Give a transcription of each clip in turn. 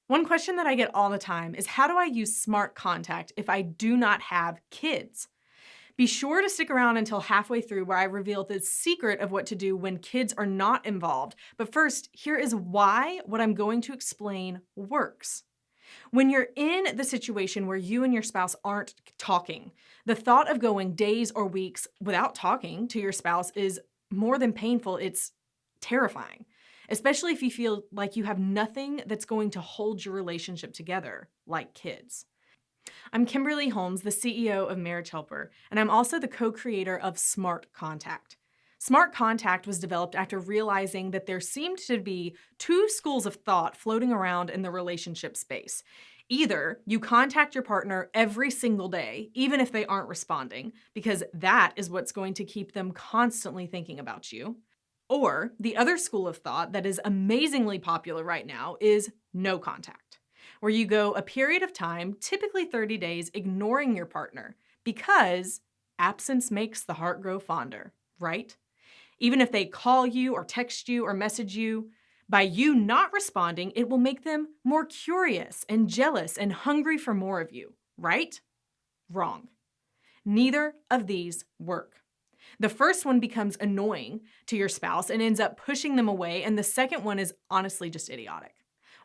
One question that I get all the time is, how do I use smart contact if I do not have kids? Be sure to stick around until halfway through where I reveal the secret of what to do when kids are not involved. But first, here is why what I'm going to explain works. When you're in the situation where you and your spouse aren't talking, the thought of going days or weeks without talking to your spouse is more than painful. It's terrifying, especially if you feel like you have nothing that's going to hold your relationship together, like kids. I'm Kimberly Holmes, the CEO of Marriage Helper, and I'm also the co-creator of Smart Contact. Smart Contact was developed after realizing that there seemed to be two schools of thought floating around in the relationship space. Either you contact your partner every single day, even if they aren't responding, because that is what's going to keep them constantly thinking about you. Or the other school of thought that is amazingly popular right now is no contact, where you go a period of time, typically 30 days, ignoring your partner because absence makes the heart grow fonder, right? Even if they call you or text you or message you, by you not responding, it will make them more curious and jealous and hungry for more of you, right? Wrong. Neither of these work. The first one becomes annoying to your spouse and ends up pushing them away, and the second one is honestly just idiotic.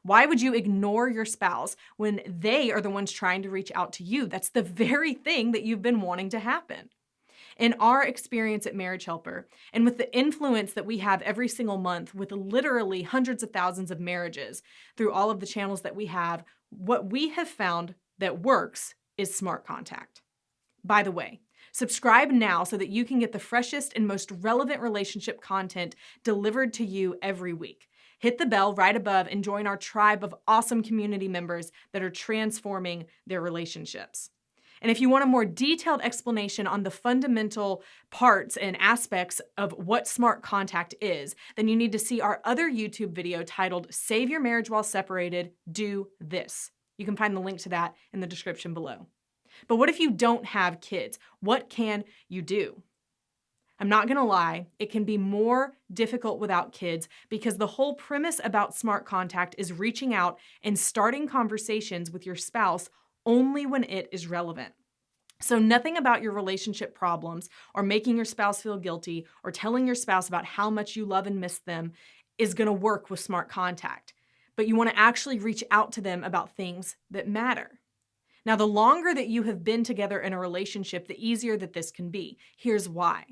Why would you ignore your spouse when they are the ones trying to reach out to you? That's the very thing that you've been wanting to happen. In our experience at Marriage Helper, and with the influence that we have every single month with literally hundreds of thousands of marriages through all of the channels that we have, what we have found that works is smart contact. By the way, subscribe now so that you can get the freshest and most relevant relationship content delivered to you every week. Hit the bell right above and join our tribe of awesome community members that are transforming their relationships. And if you want a more detailed explanation on the fundamental parts and aspects of what smart contact is, then you need to see our other YouTube video titled Save Your Marriage While Separated, Do This. You can find the link to that in the description below. But what if you don't have kids? What can you do? I'm not gonna lie, it can be more difficult without kids because the whole premise about smart contact is reaching out and starting conversations with your spouse only when it is relevant. So nothing about your relationship problems or making your spouse feel guilty or telling your spouse about how much you love and miss them is gonna work with smart contact. But you wanna actually reach out to them about things that matter. Now, the longer that you have been together in a relationship, the easier that this can be. Here's why.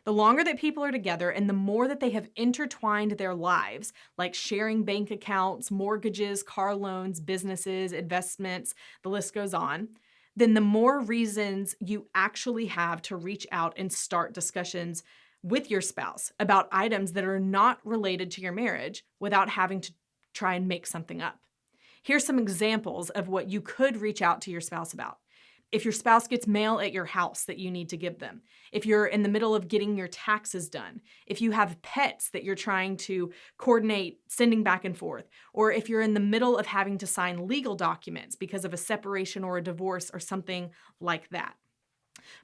The longer that people are together and the more that they have intertwined their lives, like sharing bank accounts, mortgages, car loans, businesses, investments, the list goes on, then the more reasons you actually have to reach out and start discussions with your spouse about items that are not related to your marriage without having to try and make something up. Here's some examples of what you could reach out to your spouse about. If your spouse gets mail at your house that you need to give them, if you're in the middle of getting your taxes done, if you have pets that you're trying to coordinate sending back and forth, or if you're in the middle of having to sign legal documents because of a separation or a divorce or something like that.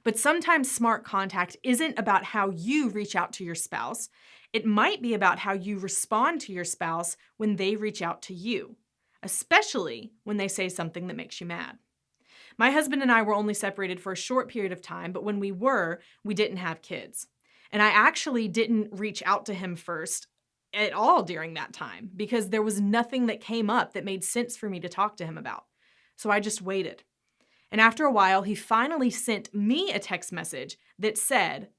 But sometimes smart contact isn't about how you reach out to your spouse. It might be about how you respond to your spouse when they reach out to you, especially when they say something that makes you mad. My husband and I were only separated for a short period of time, but when we were, we didn't have kids. And I actually didn't reach out to him first at all during that time because there was nothing that came up that made sense for me to talk to him about. So I just waited. And after a while, he finally sent me a text message that said,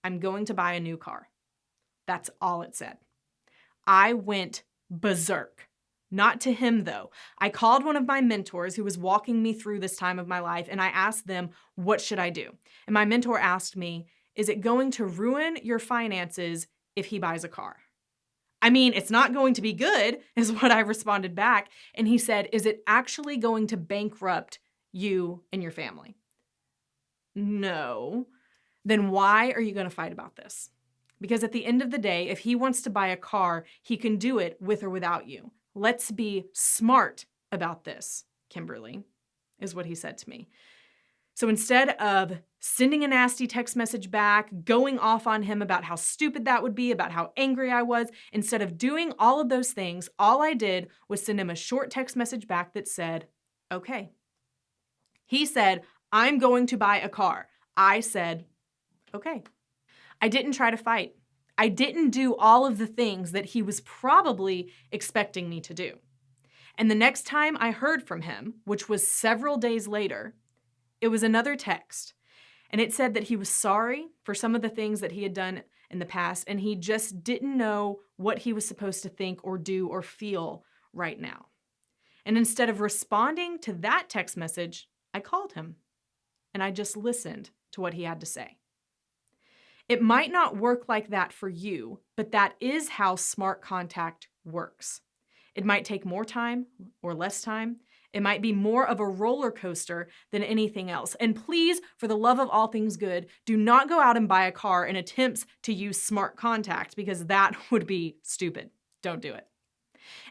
"I'm going to buy a new car." That's all it said. I went berserk. Not to him, though. I called one of my mentors who was walking me through this time of my life, and I asked them, what should I do? And my mentor asked me, is it going to ruin your finances if he buys a car? I mean, it's not going to be good, is what I responded back. And he said, is it actually going to bankrupt you and your family? No. Then why are you going to fight about this? Because at the end of the day, if he wants to buy a car, he can do it with or without you. Let's be smart about this, Kimberly, is what he said to me. So instead of sending a nasty text message back, going off on him about how stupid that would be, about how angry I was, instead of doing all of those things, all I did was send him a short text message back that said, okay. He said, I'm going to buy a car. I said, okay. I didn't try to fight. I didn't do all of the things that he was probably expecting me to do. And the next time I heard from him, which was several days later, it was another text. And it said that he was sorry for some of the things that he had done in the past, and he just didn't know what he was supposed to think or do or feel right now. And instead of responding to that text message, I called him and I just listened to what he had to say. It might not work like that for you, but that is how smart contact works. It might take more time or less time. It might be more of a roller coaster than anything else. And please, for the love of all things good, do not go out and buy a car in attempts to use smart contact, because that would be stupid. Don't do it.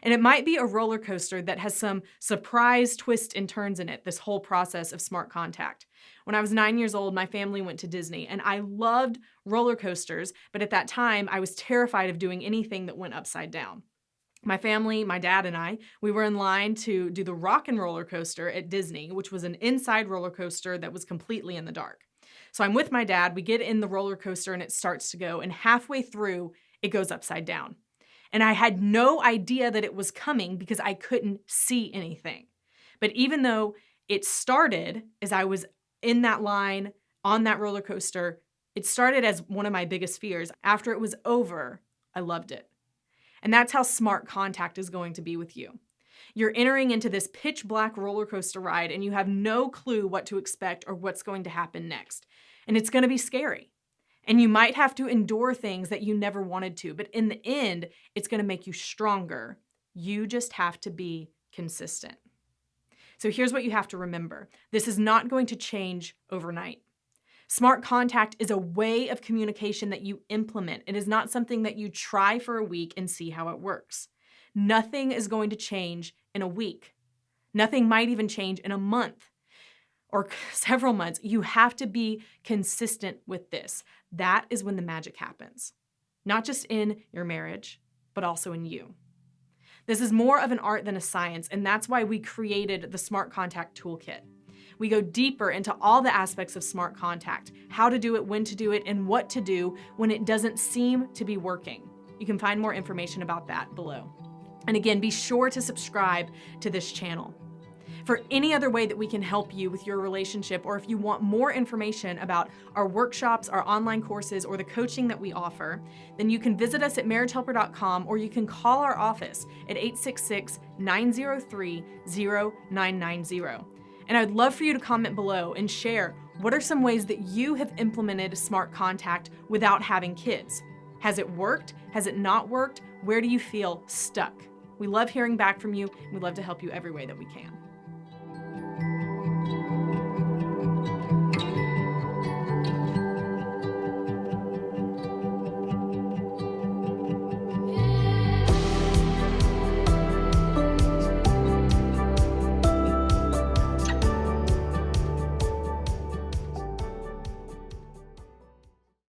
And it might be a roller coaster that has some surprise twists and turns in it, this whole process of smart contact. When I was 9 years old, my family went to Disney, and I loved roller coasters, but at that time, I was terrified of doing anything that went upside down. My family, my dad and I, we were in line to do the rock and roller coaster at Disney, which was an inside roller coaster that was completely in the dark. So I'm with my dad, we get in the roller coaster and it starts to go, and halfway through, it goes upside down. And I had no idea that it was coming because I couldn't see anything. But even though it started as I was in that line on that roller coaster, it started as one of my biggest fears. After it was over, I loved it. And that's how smart contact is going to be with you. You're entering into this pitch black roller coaster ride and you have no clue what to expect or what's going to happen next. And it's going to be scary. And you might have to endure things that you never wanted to, but in the end, it's going to make you stronger. You just have to be consistent. So here's what you have to remember. This is not going to change overnight. Smart contact is a way of communication that you implement. It is not something that you try for a week and see how it works. Nothing is going to change in a week. Nothing might even change in a month or several months. You have to be consistent with this. That is when the magic happens. Not just in your marriage, but also in you. This is more of an art than a science, and that's why we created the Smart Contact Toolkit. We go deeper into all the aspects of smart contact, how to do it, when to do it, and what to do when it doesn't seem to be working. You can find more information about that below. And again, be sure to subscribe to this channel. For any other way that we can help you with your relationship, or if you want more information about our workshops, our online courses, or the coaching that we offer, then you can visit us at marriagehelper.com, or you can call our office at 866-903-0990. And I'd love for you to comment below and share what are some ways that you have implemented smart contact without having kids. Has it worked? Has it not worked? Where do you feel stuck? We love hearing back from you, and we'd love to help you every way that we can.